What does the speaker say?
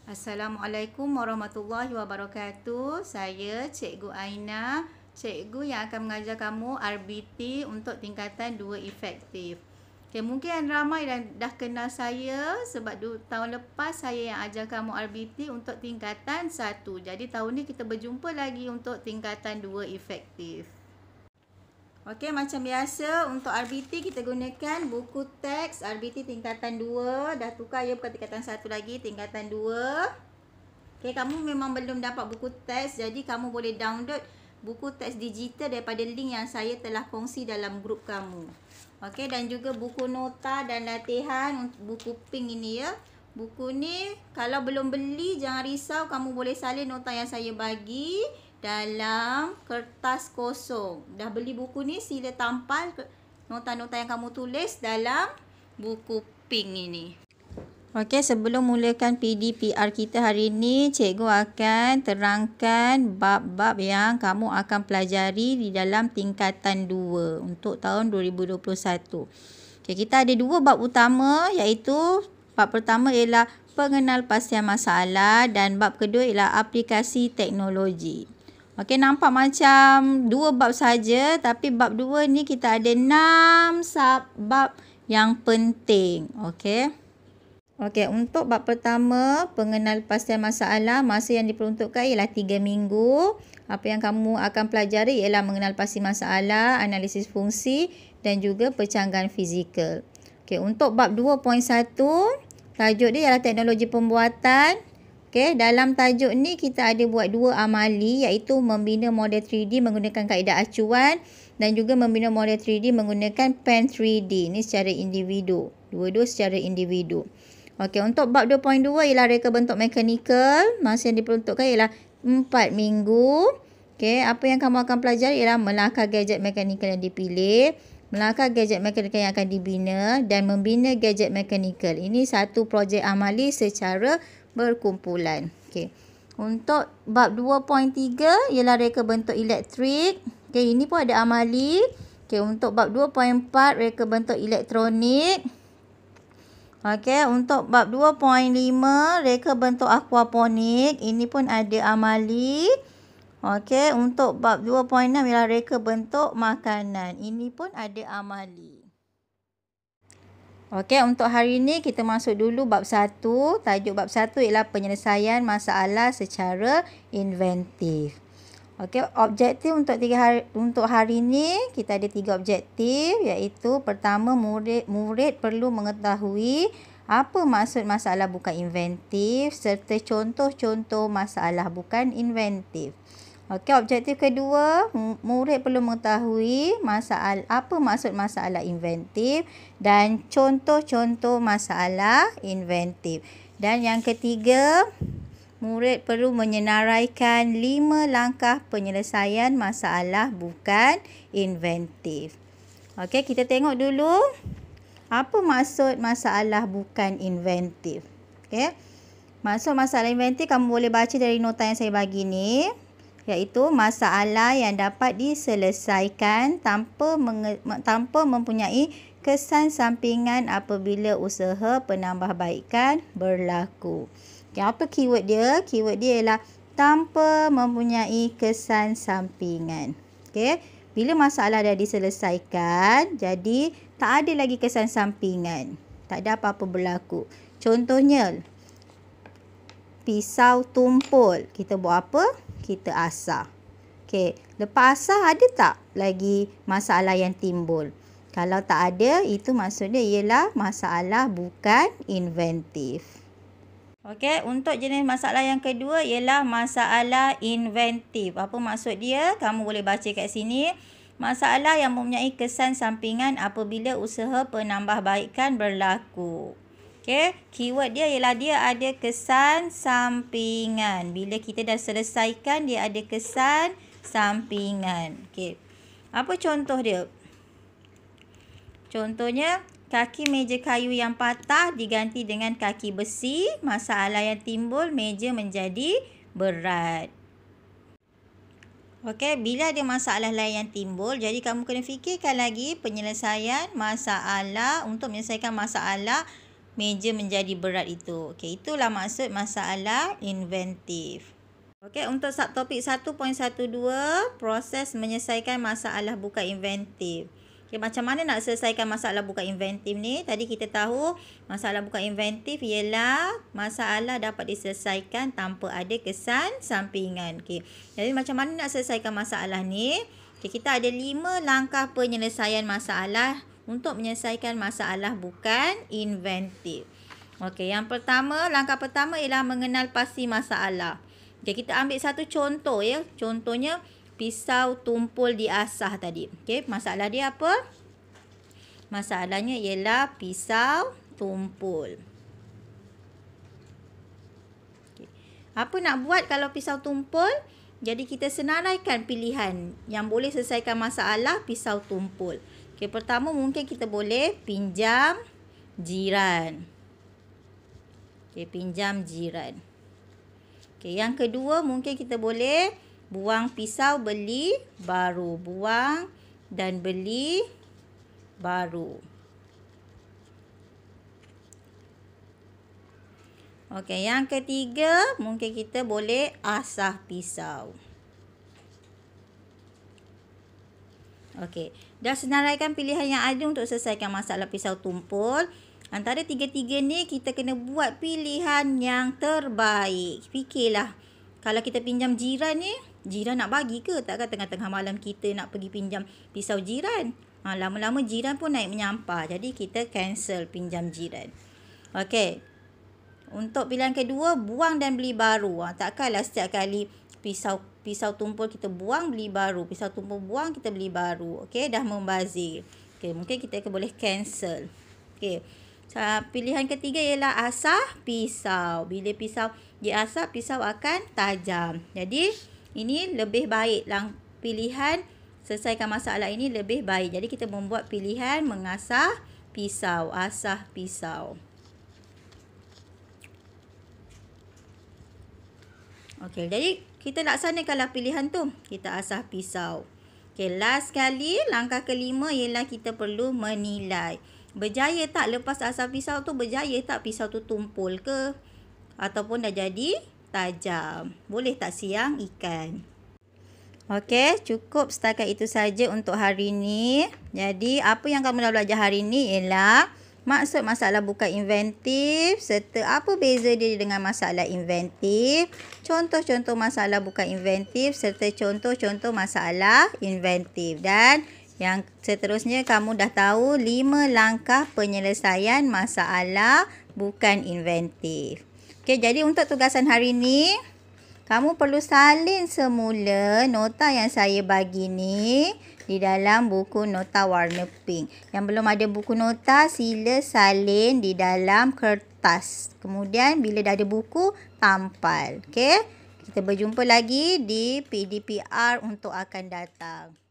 Assalamualaikum warahmatullahi wabarakatuh. Saya Cikgu Aina, cikgu yang akan mengajar kamu RBT untuk tingkatan 2 efektif. Okay, mungkin ramai dah kenal saya sebab tahun lepas saya yang ajar kamu RBT untuk tingkatan 1. Jadi tahun ni kita berjumpa lagi untuk tingkatan 2 efektif. Okey, macam biasa untuk RBT kita gunakan buku teks RBT tingkatan 2. Dah tukar ya, bukan tingkatan 1 lagi, tingkatan 2. Okey, kamu memang belum dapat buku teks, jadi kamu boleh download buku teks digital daripada link yang saya telah kongsi dalam grup kamu. Okey, dan juga buku nota dan latihan, buku pink ini ya. Buku ni kalau belum beli jangan risau, kamu boleh salin nota yang saya bagi dalam kertas kosong. Dah beli buku ni, sila tampal nota-nota yang kamu tulis dalam buku pink ini. Okey, sebelum mulakan PDPR kita hari ini, cikgu akan terangkan bab-bab yang kamu akan pelajari di dalam tingkatan 2 untuk tahun 2021. Okey, kita ada 2 bab utama, iaitu bab pertama ialah pengenalpastian masalah dan bab kedua ialah aplikasi teknologi. Okey, nampak macam 2 bab saja, tapi bab 2 ni kita ada 6 sub-bab yang penting. Okey. Okey, untuk bab pertama, pengenalpastian masalah, masa yang diperuntukkan ialah 3 minggu. Apa yang kamu akan pelajari ialah mengenalpasti masalah, analisis fungsi dan juga percanggahan fizikal. Okey, untuk bab 2.1, tajuk dia ialah teknologi pembuatan. Okey, dalam tajuk ni kita ada buat 2 amali, iaitu membina model 3D menggunakan kaedah acuan dan juga membina model 3D menggunakan pen 3D. Ini secara individu. Dua-dua secara individu. Okey, untuk bab 2.2 ialah reka bentuk mekanikal. Masa yang diperuntukkan ialah 4 minggu. Okey, apa yang kamu akan pelajari ialah melakar gadget mekanikal yang dipilih, melakar gadget mekanikal yang akan dibina dan membina gadget mekanikal. Ini satu projek amali secara berkumpulan. Okey. Untuk bab 2.3 ialah reka bentuk elektrik. Okey, ini pun ada amali. Okey, untuk bab 2.4 reka bentuk elektronik. Okey, untuk bab 2.5 reka bentuk aquaponik. Ini pun ada amali. Okey, untuk bab 2.6 ialah reka bentuk makanan. Ini pun ada amali. Okey, untuk hari ini kita masuk dulu bab 1. Tajuk bab 1 ialah penyelesaian masalah secara inventif. Okey, objektif untuk hari ini kita ada 3 objektif, iaitu pertama, murid perlu mengetahui apa maksud masalah bukan inventif serta contoh-contoh masalah bukan inventif. Okey, objektif kedua, murid perlu mengetahui apa maksud masalah inventif dan contoh-contoh masalah inventif. Dan yang ketiga, murid perlu menyenaraikan 5 langkah penyelesaian masalah bukan inventif. Okey, kita tengok dulu apa maksud masalah bukan inventif. Okey, maksud masalah inventif kamu boleh baca dari nota yang saya bagi ni, iaitu masalah yang dapat diselesaikan tanpa mempunyai kesan sampingan apabila usaha penambahbaikan berlaku. Okay, apa keyword dia? Keyword dia ialah tanpa mempunyai kesan sampingan. Okay, bila masalah dah diselesaikan, jadi tak ada lagi kesan sampingan. Tak ada apa-apa berlaku. Contohnya, pisau tumpul. Kita buat apa? Kita asah. Okey, lepas asah ada tak lagi masalah yang timbul? Kalau tak ada, itu maksudnya ialah masalah bukan inventif. Okey, untuk jenis masalah yang kedua ialah masalah inventif. Apa maksud dia? Kamu boleh baca kat sini. Masalah yang mempunyai kesan sampingan apabila usaha penambahbaikan berlaku. Okey, keyword dia ialah dia ada kesan sampingan. Bila kita dah selesaikan, dia ada kesan sampingan. Okey, apa contoh dia? Contohnya, kaki meja kayu yang patah diganti dengan kaki besi. Masalah yang timbul, meja menjadi berat. Okey, bila ada masalah lain yang timbul, jadi kamu kena fikirkan lagi penyelesaian masalah. Untuk menyelesaikan masalah, meja menjadi berat itu. Okey, itulah maksud masalah inventif. Okey, untuk subtopik 1.12, proses menyelesaikan masalah bukan inventif. Okay, macam mana nak selesaikan masalah bukan inventif ni? Tadi kita tahu masalah bukan inventif ialah masalah dapat diselesaikan tanpa ada kesan sampingan. Okay. Jadi macam mana nak selesaikan masalah ni? Okay, kita ada 5 langkah penyelesaian masalah untuk menyelesaikan masalah bukan inventif. Okey, yang pertama, langkah pertama ialah mengenal pasti masalah. Okay, kita ambil satu contoh ya. Contohnya pisau tumpul diasah tadi. Okey, masalah dia apa? Masalahnya ialah pisau tumpul. Okay. Apa nak buat kalau pisau tumpul? Jadi kita senaraikan pilihan yang boleh selesaikan masalah pisau tumpul. Okey, pertama mungkin kita boleh pinjam jiran. Okey, pinjam jiran. Okey, yang kedua mungkin kita boleh buang pisau, beli baru. Buang dan beli baru. Okey, yang ketiga mungkin kita boleh asah pisau. Okey, dah senaraikan pilihan yang ada untuk selesaikan masalah pisau tumpul. Antara tiga-tiga ni kita kena buat pilihan yang terbaik. Fikirlah, kalau kita pinjam jiran ni, jiran nak bagi ke? Takkan tengah-tengah malam kita nak pergi pinjam pisau jiran. Lama-lama jiran pun naik menyampah. Jadi kita cancel pinjam jiran. Okey. Untuk pilihan kedua, buang dan beli baru. Takkanlah setiap kali pisau tumpul kita buang, beli baru. Pisau tumpul buang, kita beli baru. Okey, dah membazir. Okey, mungkin kita boleh cancel. Okey. Pilihan ketiga ialah asah pisau. Bila pisau diasah, pisau akan tajam. Jadi, ini lebih baik. Pilihan selesaikan masalah ini lebih baik. Jadi, kita membuat pilihan mengasah pisau. Asah pisau. Okey, jadi kita laksanakanlah pilihan tu. Kita asah pisau. Okey, last sekali, langkah kelima ialah kita perlu menilai. Berjaya tak lepas asah pisau tu? Berjaya tak pisau tu tumpul ke? Ataupun dah jadi tajam? Boleh tak siang ikan? Okey, cukup setakat itu saja untuk hari ini. Jadi, apa yang kamu dah belajar hari ini ialah maksud masalah bukan inventif serta apa beza dia dengan masalah inventif, contoh-contoh masalah bukan inventif serta contoh-contoh masalah inventif. Dan yang seterusnya kamu dah tahu 5 langkah penyelesaian masalah bukan inventif. Okey, jadi untuk tugasan hari ini, kamu perlu salin semula nota yang saya bagi ni di dalam buku nota warna pink. Yang belum ada buku nota, sila salin di dalam kertas. Kemudian bila dah ada buku, tampal. Okey? Kita berjumpa lagi di PDPR untuk akan datang.